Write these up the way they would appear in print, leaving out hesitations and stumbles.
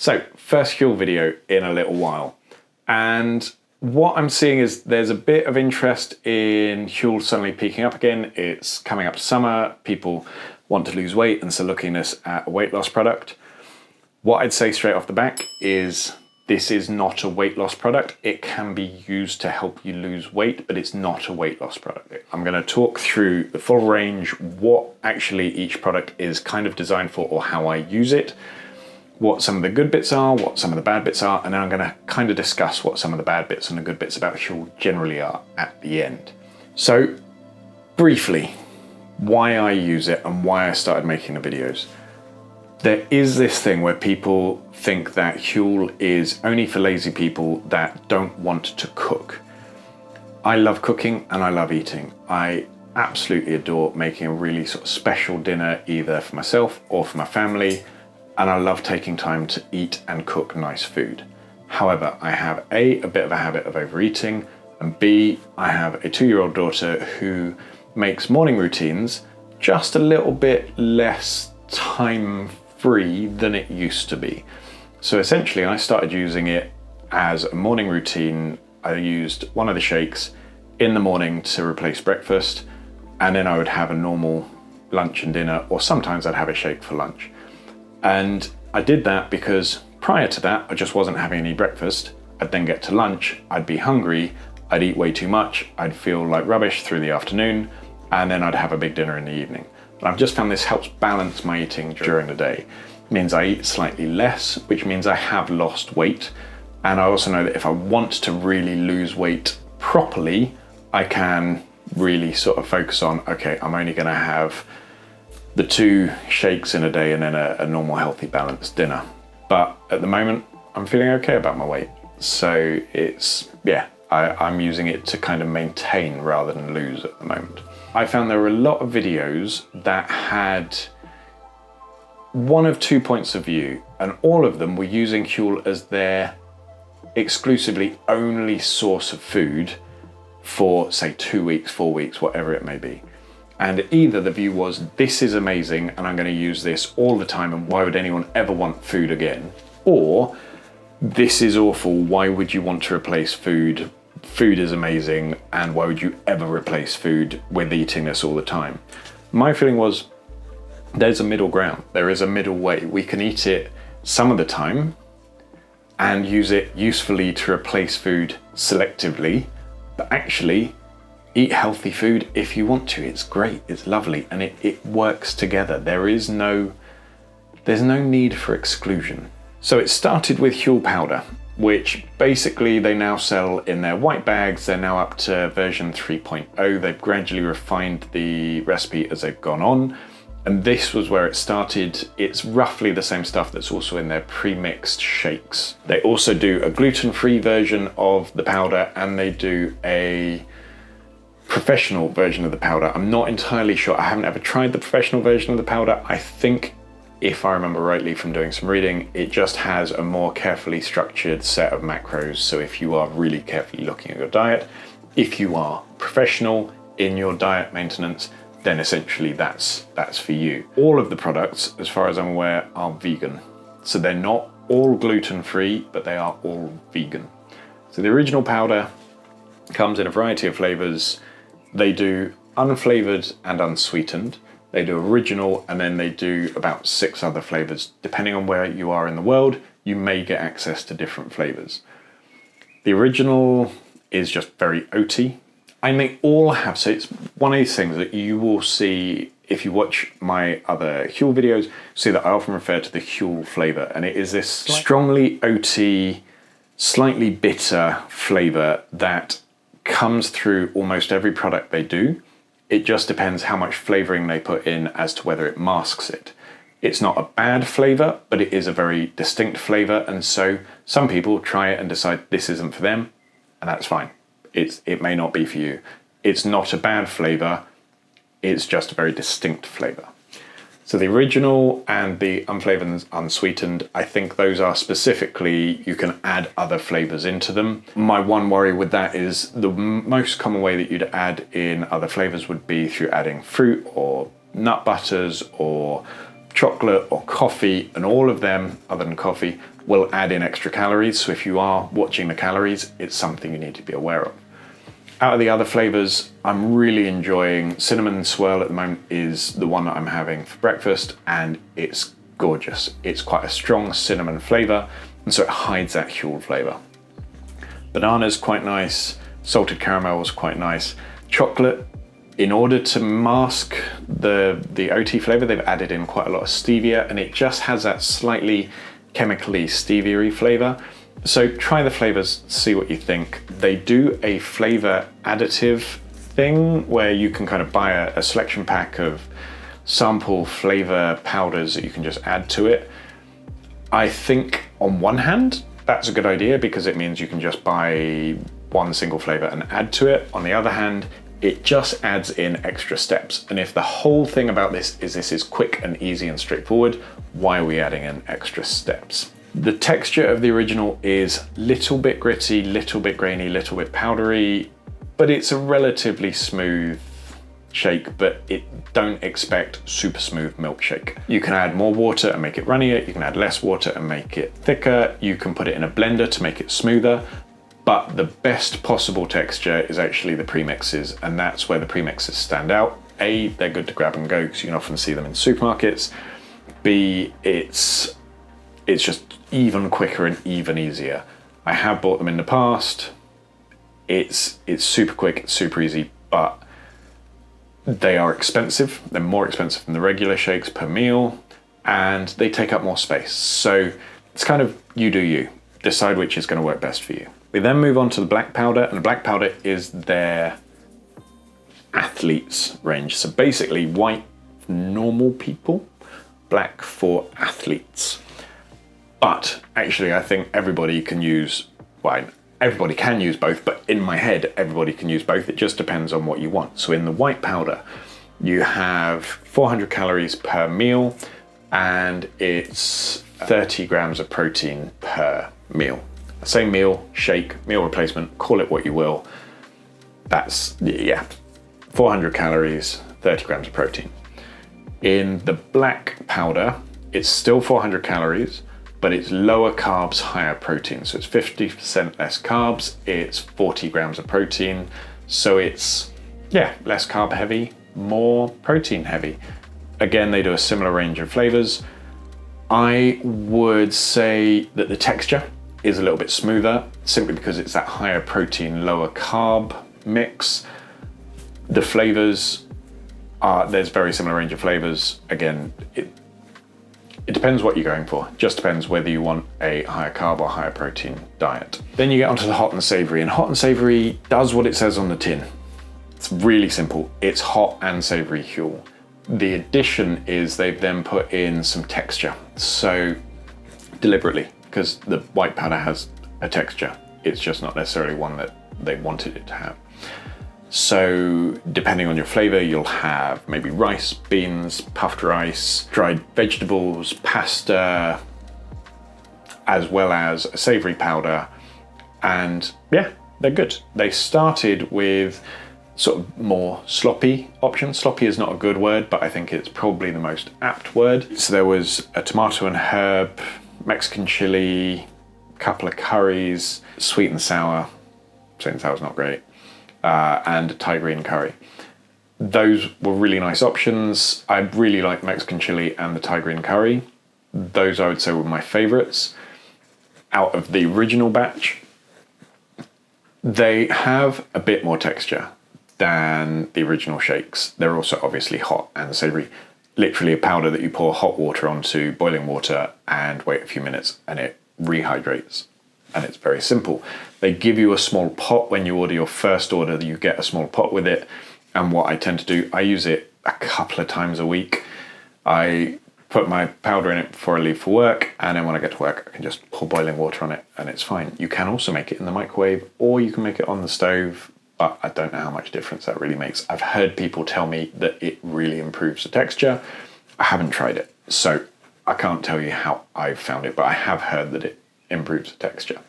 So, first Huel video in a little while. And what I'm seeing is there's a bit of interest in Huel suddenly peaking up again. It's coming up to summer, people want to lose weight and so looking at a weight loss product. What I'd say straight off the back is this is not a weight loss product. It can be used to help you lose weight, but it's not a weight loss product. I'm going to talk through the full range, what actually each product is kind of designed for or how I use it, what some of the good bits are, what some of the bad bits are, and then I'm going to kind of discuss what some of the bad bits and the good bits about Huel generally are at the end. So briefly, why I use it and why I started making the videos. There is this thing where people think that Huel is only for lazy people that don't want to cook. I love cooking and I love eating. I absolutely adore making a really sort of special dinner either for myself or for my family, and I love taking time to eat and cook nice food. However, I have a bit of a habit of overeating, and B, I have a 2-year-old daughter who makes morning routines just a little bit less time-free than it used to be. So essentially I started using it as a morning routine. I used one of the shakes in the morning to replace breakfast, and then I would have a normal lunch and dinner, or sometimes I'd have a shake for lunch. And I did that because prior to that, I just wasn't having any breakfast. I'd then get to lunch, I'd be hungry, I'd eat way too much, I'd feel like rubbish through the afternoon, and then I'd have a big dinner in the evening. And I've just found this helps balance my eating during the day. It means I eat slightly less, which means I have lost weight. And I also know that if I want to really lose weight properly, I can really sort of focus on, okay, I'm only gonna have the 2 shakes in a day and then a normal healthy balanced dinner. But at the moment, I'm feeling okay about my weight. So it's, yeah, I'm using it to kind of maintain rather than lose at the moment. I found there were a lot of videos that had one of 2 points of view, and all of them were using Huel as their exclusively only source of food for, say, 2 weeks, 4 weeks, whatever it may be. And either the view was, this is amazing and I'm going to use this all the time and why would anyone ever want food again? Or, this is awful, why would you want to replace food? Food is amazing and why would you ever replace food with eating this all the time? My feeling was, there's a middle ground. There is a middle way. We can eat it some of the time and use it usefully to replace food selectively, but actually, eat healthy food if you want to. It's great, it's lovely, and it works together. There's no need for exclusion. So it started with Huel powder, which basically they now sell in their white bags. They're now up to version 3.0. They've gradually refined the recipe as they've gone on. And this was where it started. It's roughly the same stuff that's also in their pre-mixed shakes. They also do a gluten-free version of the powder, and they do a professional version of the powder. I'm not entirely sure. I haven't ever tried the professional version of the powder. I think, if I remember rightly from doing some reading, it just has a more carefully structured set of macros. So if you are really carefully looking at your diet, if you are professional in your diet maintenance, then essentially that's for you. All of the products, as far as I'm aware, are vegan. So they're not all gluten-free, but they are all vegan. So the original powder comes in a variety of flavors. They do unflavored and unsweetened. They do original, and then they do about 6 other flavors. Depending on where you are in the world, you may get access to different flavors. The original is just very oaty. And they all have, so it's one of these things that you will see if you watch my other Huel videos, see that I often refer to the Huel flavor, and it is this strongly oaty, slightly bitter flavor that comes through almost every product they do. It just depends how much flavoring they put in as to whether it masks it. It's not a bad flavor, but it is a very distinct flavor, and so some people try it and decide this isn't for them, and that's fine. It may not be for you. It's not a bad flavor, it's just a very distinct flavor. So the original and the unflavored and unsweetened, I think those are specifically, you can add other flavors into them. My one worry with that is the most common way that you'd add in other flavors would be through adding fruit or nut butters or chocolate or coffee, and all of them, other than coffee, will add in extra calories. So if you are watching the calories, it's something you need to be aware of. Out of the other flavors, I'm really enjoying cinnamon swirl at the moment is the one that I'm having for breakfast, and it's gorgeous. It's quite a strong cinnamon flavor, and so it hides that Huel flavor. Banana's quite nice, salted caramel is quite nice. Chocolate, in order to mask the OT flavor, they've added in quite a lot of stevia, and it just has that slightly chemically stevia-y flavor. So try the flavors, see what you think. They do a flavor additive thing where you can kind of buy a selection pack of sample flavor powders that you can just add to it. I think on one hand, that's a good idea because it means you can just buy one single flavor and add to it. On the other hand, it just adds in extra steps. And if the whole thing about this is quick and easy and straightforward, why are we adding in extra steps? The texture of the original is a little bit gritty, little bit grainy, little bit powdery, but it's a relatively smooth shake, but don't expect super smooth milkshake. You can add more water and make it runnier, you can add less water and make it thicker, you can put it in a blender to make it smoother, but the best possible texture is actually the premixes, and that's where the premixes stand out. A, they're good to grab and go because you can often see them in supermarkets. B, it's just even quicker and even easier. I have bought them in the past. It's super quick, it's super easy, but they are expensive. They're more expensive than the regular shakes per meal, and they take up more space. So it's kind of you do you. Decide which is going to work best for you. We then move on to the black powder, and the black powder is their athletes range. So basically white normal people, black for athletes. But actually I think everybody can use, well, everybody can use both, but in my head, everybody can use both. It just depends on what you want. So in the white powder, you have 400 calories per meal, and it's 30 grams of protein per meal. Same meal, shake, meal replacement, call it what you will. That's, yeah, 400 calories, 30 grams of protein. In the black powder, it's still 400 calories, but it's lower carbs, higher protein. So it's 50% less carbs, it's 40 grams of protein. So it's, yeah, less carb heavy, more protein heavy. Again, they do a similar range of flavors. I would say that the texture is a little bit smoother, simply because it's that higher protein, lower carb mix. The flavors are, there's very similar range of flavors. Again, it depends what you're going for. It just depends whether you want a higher carb or higher protein diet. Then you get onto the hot and savory, and hot and savory does what it says on the tin. It's really simple. It's hot and savory Huel. The addition is they've then put in some texture. So deliberately, because the white powder has a texture. It's just not necessarily one that they wanted it to have. So depending on your flavor, you'll have maybe rice, beans, puffed rice, dried vegetables, pasta, as well as a savory powder. And yeah, they're good. They started with sort of more sloppy options. Sloppy is not a good word, but I think it's probably the most apt word. So there was a tomato and herb, Mexican chili, a couple of curries, sweet and sour. Sweet and sour is not great. And a Thai green curry. Those were really nice options. I really like Mexican chili and the Thai green curry. Those I would say were my favorites. Out of the original batch, they have a bit more texture than the original shakes. They're also obviously hot and savory. Literally a powder that you pour hot water onto boiling water and wait a few minutes and it rehydrates. And it's very simple. They give you a small pot when you order your first order, you get a small pot with it. And what I tend to do, I use it a couple of times a week. I put my powder in it before I leave for work, and then when I get to work, I can just pour boiling water on it and it's fine. You can also make it in the microwave, or you can make it on the stove, but I don't know how much difference that really makes. I've heard people tell me that it really improves the texture. I haven't tried it, so I can't tell you how I've found it, but I have heard that it improves the texture.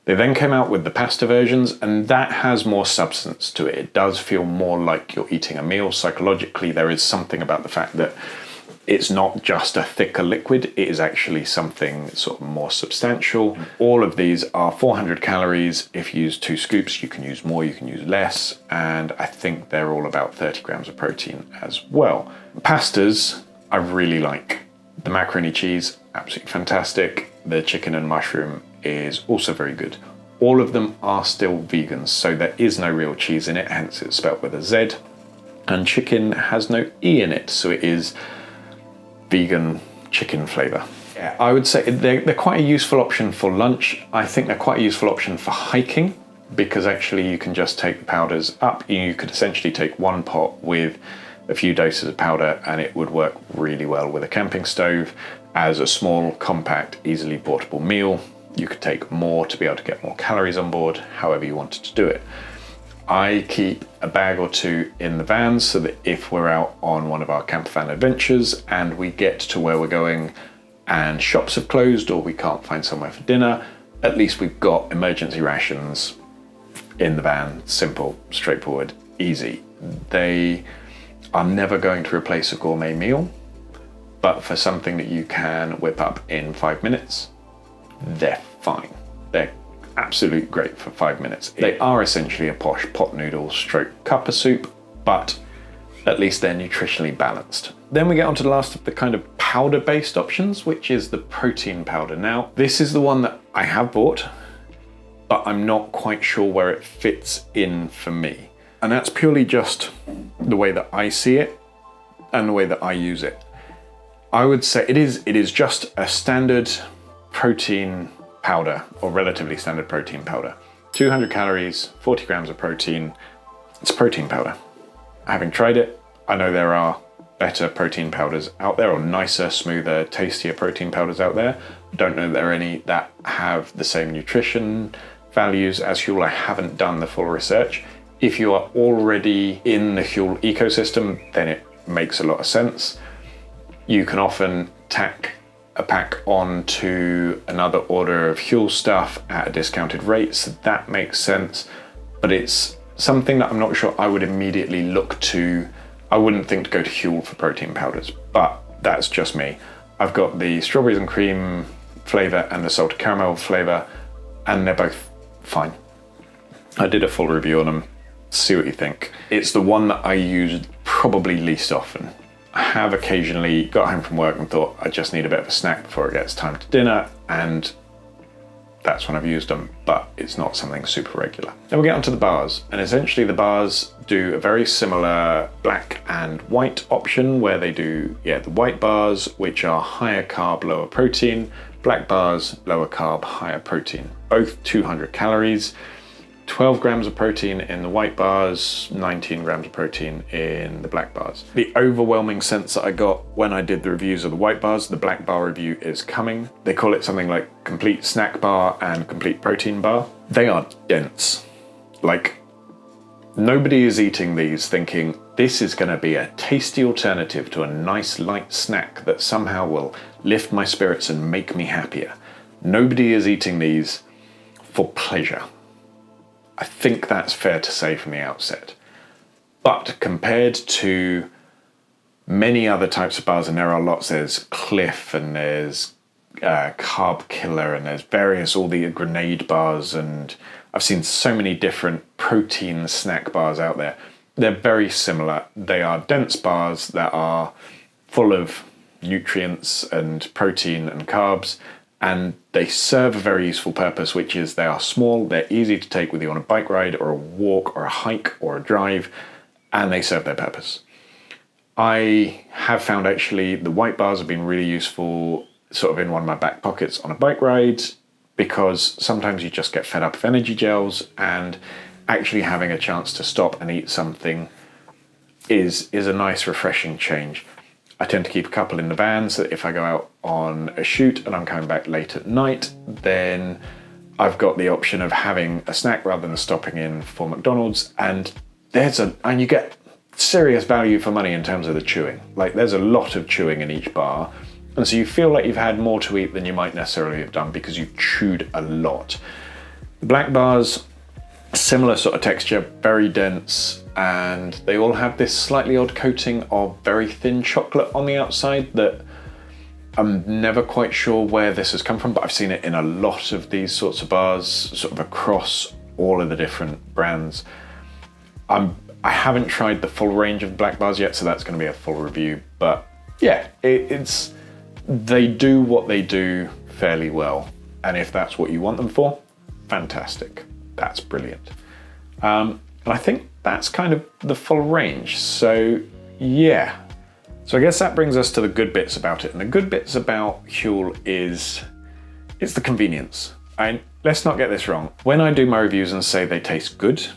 They then came out with the pasta versions, and that has more substance to it. It does feel more like you're eating a meal. Psychologically, there is something about the fact that It's not just a thicker liquid, it is actually something sort of more substantial. All of these are 400 calories. If you use 2 scoops, you can use more, you can use less, and I think they're all about 30 grams of protein as well. Pastas, I really like. The macaroni cheese, absolutely fantastic. The chicken and mushroom is also very good. All of them are still vegans, so there is no real cheese in it, hence it's spelt with a Z. And chicken has no E in it, so it is vegan chicken flavour. Yeah, I would say they're quite a useful option for lunch. I think they're quite a useful option for hiking, because actually you can just take the powders up. You could essentially take one pot with a few doses of powder and it would work really well with a camping stove as a small, compact, easily portable meal. You could take more to be able to get more calories on board, however you wanted to do it. I keep a bag or 2 in the van so that if we're out on one of our camper van adventures and we get to where we're going and shops have closed or we can't find somewhere for dinner, at least we've got emergency rations in the van. Simple, straightforward, easy. They are never going to replace a gourmet meal, but for something that you can whip up in 5 minutes, they're fine. They're absolutely great for 5 minutes. They are essentially a posh pot noodle stroke cup of soup, but at least they're nutritionally balanced. Then we get on to the last of the kind of powder-based options, which is the protein powder. Now, this is the one that I have bought, but I'm not quite sure where it fits in for me. And that's purely just the way that I see it and the way that I use it. I would say it is just a standard protein powder, or relatively standard protein powder. 200 calories, 40 grams of protein. It's protein powder. Having tried it, I know there are better protein powders out there, or nicer, smoother, tastier protein powders out there. I don't know that there are any that have the same nutrition values as Huel. I haven't done the full research. If you are already in the Huel ecosystem, then it makes a lot of sense. You can often tack a pack onto another order of Huel stuff at a discounted rate, so that makes sense. But it's something that I'm not sure I would immediately look to. I wouldn't think to go to Huel for protein powders, but that's just me. I've got the strawberries and cream flavour and the salted caramel flavour, and they're both fine. I did a full review on them. See what you think. It's the one that I use probably least often. I have occasionally got home from work and thought I just need a bit of a snack before it gets time to dinner, and that's when I've used them, but it's not something super regular. Then we get onto the bars, and essentially the bars do a very similar black and white option where they do, the white bars, which are higher carb, lower protein, black bars, lower carb, higher protein. Both 200 calories. 12 grams of protein in the white bars, 19 grams of protein in the black bars. The overwhelming sense that I got when I did the reviews of the white bars, the black bar review is coming. They call it something like complete snack bar and complete protein bar. They are dense. Like, nobody is eating these thinking this is going to be a tasty alternative to a nice light snack that somehow will lift my spirits and make me happier. Nobody is eating these for pleasure. I think that's fair to say from the outset. But compared to many other types of bars, and there are lots, there's Cliff and there's Carb Killer and there's various, all the grenade bars, and I've seen so many different protein snack bars out there. They're very similar. They are dense bars that are full of nutrients and protein and carbs, and they serve a very useful purpose, which is they are small, they're easy to take with you on a bike ride or a walk or a hike or a drive, and they serve their purpose. I have found actually the white bars have been really useful sort of in one of my back pockets on a bike ride, because sometimes you just get fed up of energy gels, and actually having a chance to stop and eat something is a nice refreshing change. I tend to keep a couple in the van so that if I go out on a shoot and I'm coming back late at night, then I've got the option of having a snack rather than stopping in for McDonald's, and you get serious value for money in terms of the chewing. Like, there's a lot of chewing in each bar, and so you feel like you've had more to eat than you might necessarily have done because you've chewed a lot. The black bars, similar sort of texture, very dense, and they all have this slightly odd coating of very thin chocolate on the outside that I'm never quite sure where this has come from, but I've seen it in a lot of these sorts of bars, sort of across all of the different brands. I haven't tried the full range of Black bars yet, so that's going to be a full review. But yeah, they do what they do fairly well, and if that's what you want them for, fantastic. That's brilliant. And I think that's kind of the full range. So yeah. So I guess that brings us to the good bits about it. And the good bits about Huel is it's the convenience. Let's not get this wrong. When I do my reviews and say they taste good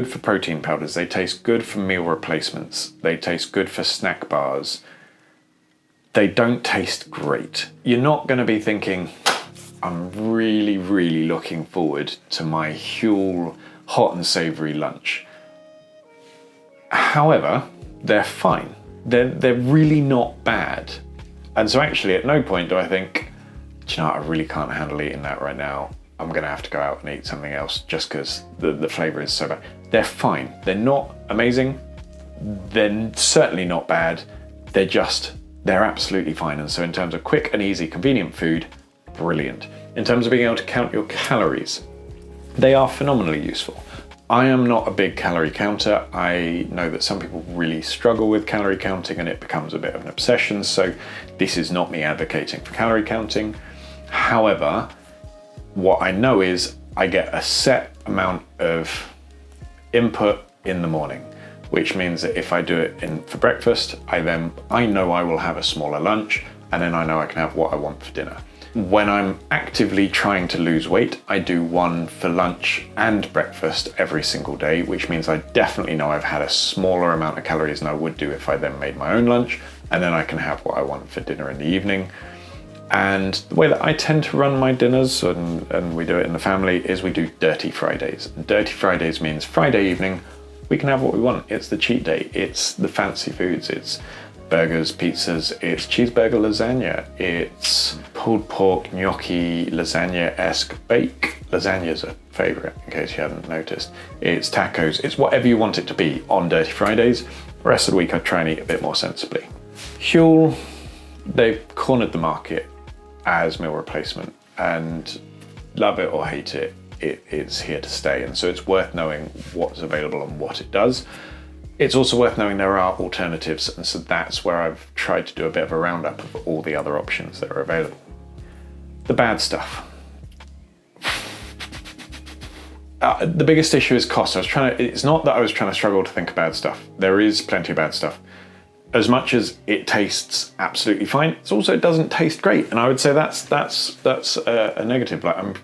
for protein powders, they taste good for meal replacements, they taste good for snack bars. They don't taste great. You're not going to be thinking, I'm really, really looking forward to my Huel Hot and Savoury lunch. However, they're fine. They're really not bad. And so actually at no point do I think, do you know what, I really can't handle eating that right now. I'm gonna have to go out and eat something else just because the flavor is so bad. They're fine. They're not amazing. They're certainly not bad. They're absolutely fine. And so in terms of quick and easy, convenient food, brilliant. In terms of being able to count your calories, they are phenomenally useful. I am not a big calorie counter. I know that some people really struggle with calorie counting and it becomes a bit of an obsession. So this is not me advocating for calorie counting. However, what I know is I get a set amount of input in the morning, which means that if I do it for breakfast, I know I will have a smaller lunch, and then I know I can have what I want for dinner. When I'm actively trying to lose weight, I do one for lunch and breakfast every single day, which means I definitely know I've had a smaller amount of calories than I would do if I then made my own lunch, and then I can have what I want for dinner in the evening. And the way that I tend to run my dinners, and we do it in the family, is we do Dirty Fridays. And Dirty Fridays means Friday evening, we can have what we want. It's the cheat day, it's the fancy foods, it's burgers, pizzas, it's cheeseburger lasagna, it's pulled pork gnocchi lasagna-esque bake. Lasagna's a favourite, in case you hadn't noticed. It's tacos, it's whatever you want it to be on Dirty Fridays. The rest of the week I try and eat a bit more sensibly. Huel, they've cornered the market as meal replacement, and love it or hate it, it's here to stay. And so it's worth knowing what's available and what it does. It's also worth knowing there are alternatives, and so that's where I've tried to do a bit of a roundup of all the other options that are available. The bad stuff. The biggest issue is cost. It's not that I was trying to struggle to think of bad stuff. There is plenty of bad stuff. As much as it tastes absolutely fine, it's also, it doesn't taste great. And I would say that's a negative. Like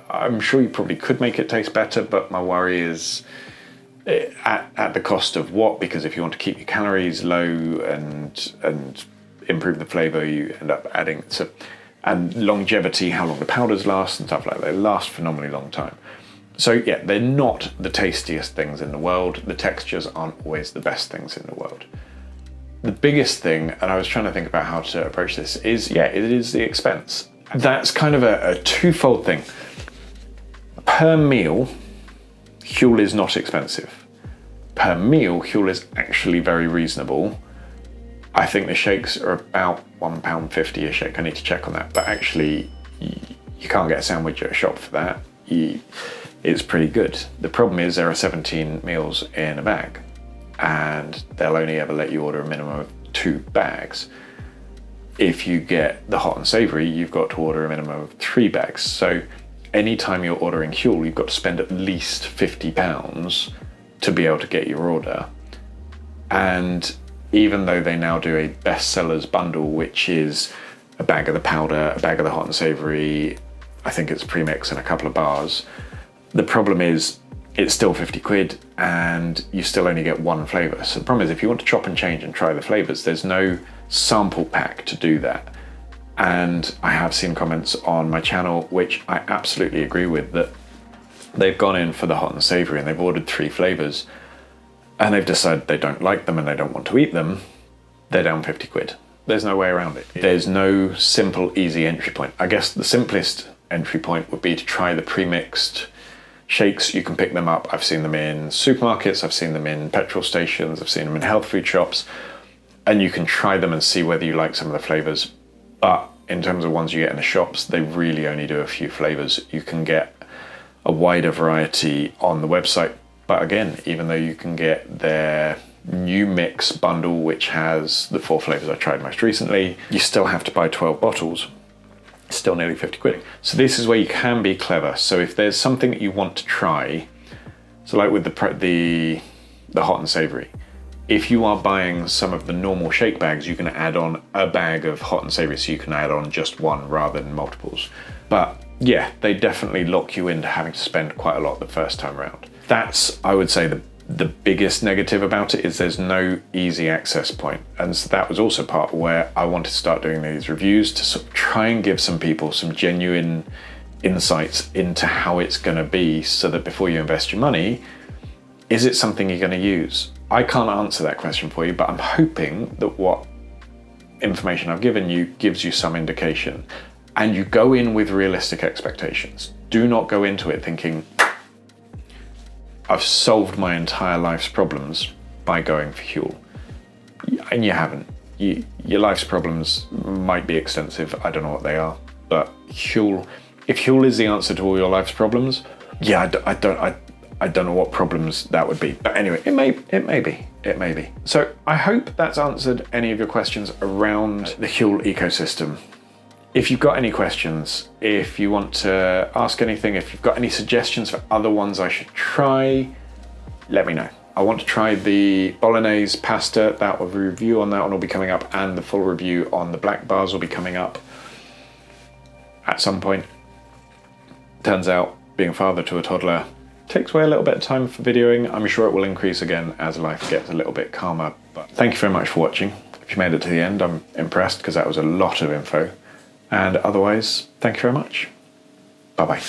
I'm sure you probably could make it taste better, but my worry is at the cost of what? Because if you want to keep your calories low and improve the flavor, you end up adding and longevity, how long the powders last and stuff like that. They last a phenomenally long time. So yeah, they're not the tastiest things in the world. The textures aren't always the best things in the world. The biggest thing, and I was trying to think about how to approach this, is it is the expense. That's kind of a twofold thing. Per meal, Huel is not expensive. Per meal, Huel is actually very reasonable. I think the shakes are about £1.50 a shake. I need to check on that, but actually you can't get a sandwich at a shop for that. It's pretty good. The problem is there are 17 meals in a bag, and they'll only ever let you order a minimum of 2 bags. If you get the hot and savoury, you've got to order a minimum of 3 bags. So anytime you're ordering Huel, you've got to spend at least £50 to be able to get your order. And even though they now do a bestsellers bundle, which is a bag of the powder, a bag of the hot and savoury, I think it's a premix and a couple of bars, the problem is it's still 50 quid and you still only get one flavour. So the problem is if you want to chop and change and try the flavours, there's no sample pack to do that. And I have seen comments on my channel, which I absolutely agree with, that they've gone in for the hot and savoury and they've ordered 3 flavours and they've decided they don't like them and they don't want to eat them. They're down 50 quid. There's no way around it. There's no simple, easy entry point. I guess the simplest entry point would be to try the premixed Shakes, you can pick them up. I've seen them in supermarkets, I've seen them in petrol stations, I've seen them in health food shops, and you can try them and see whether you like some of the flavors. But in terms of ones you get in the shops, they really only do a few flavors. You can get a wider variety on the website, but again, even though you can get their new mix bundle, which has the 4 flavors I tried most recently, you still have to buy 12 bottles. Still nearly 50 quid. So this is where you can be clever. So if there's something that you want to try, so like with the hot and savoury, if you are buying some of the normal shake bags, you can add on a bag of hot and savoury, so you can add on just one rather than multiples. But yeah, they definitely lock you into having to spend quite a lot the first time around. That's, I would say, the biggest negative about it is there's no easy access point. And so that was also part where I wanted to start doing these reviews, to sort of try and give some people some genuine insights into how it's going to be, so that before you invest your money, is it something you're going to use? I can't answer that question for you, but I'm hoping that what information I've given you gives you some indication. And you go in with realistic expectations. Do not go into it thinking, I've solved my entire life's problems by going for Huel. And you haven't. Your life's problems might be extensive, I don't know what they are, but Huel, if Huel is the answer to all your life's problems, yeah, I don't know what problems that would be. But anyway, it may be. So I hope that's answered any of your questions around the Huel ecosystem. If you've got any questions, if you want to ask anything, if you've got any suggestions for other ones I should try, let me know. I want to try the bolognese pasta. That will review on that one will be coming up, and the full review on the black bars will be coming up at some point. Turns out, being a father to a toddler takes away a little bit of time for videoing. I'm sure it will increase again as life gets a little bit calmer. But thank you very much for watching. If you made it to the end, I'm impressed, because that was a lot of info. And otherwise, thank you very much. Bye-bye.